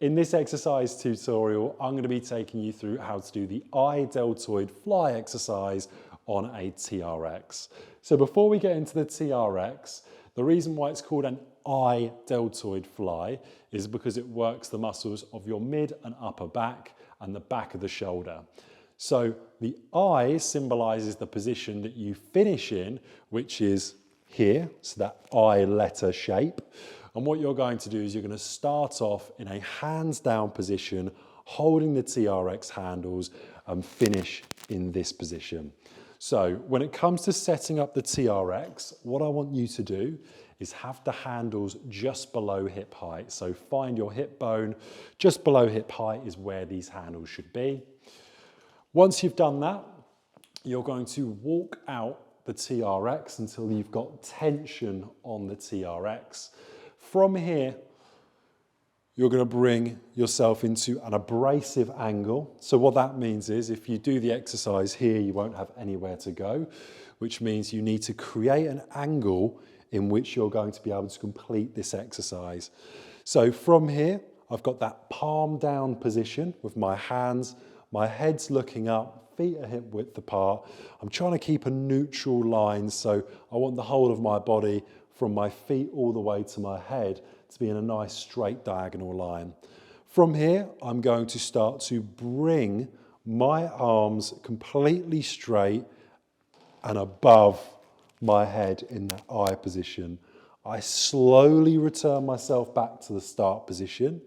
In this exercise tutorial, I'm going to be taking you through how to do the I deltoid fly exercise on a TRX. So before we get into the TRX, the reason why it's called an I deltoid fly is because it works the muscles of your mid and upper back and the back of the shoulder. So the I symbolizes the position that you finish in, which is here, so that I letter shape. And what you're going to do is you're going to start off in a hands down position, holding the TRX handles and finish in this position. So when it comes to setting up the TRX, what I want you to do is have the handles just below hip height. So find your hip bone, just below hip height is where these handles should be. Once you've done that, you're going to walk out the TRX until you've got tension on the TRX. From here, you're going to bring yourself into an abrasive angle. So what that means is if you do the exercise here, you won't have anywhere to go, which means you need to create an angle in which you're going to be able to complete this exercise. So from here, I've got that palm down position with my hands, my head's looking up, feet are hip width apart. I'm trying to keep a neutral line, so I want the whole of my body from my feet all the way to my head to be in a nice straight diagonal line. From here, I'm going to start to bring my arms completely straight and above my head in that I position. I slowly return myself back to the start position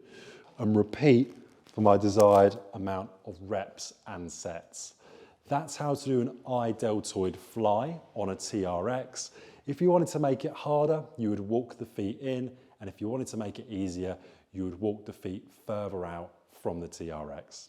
and repeat for my desired amount of reps and sets. That's how to do an I deltoid fly on a TRX. If you wanted to make it harder, you would walk the feet in, and if you wanted to make it easier, you would walk the feet further out from the TRX.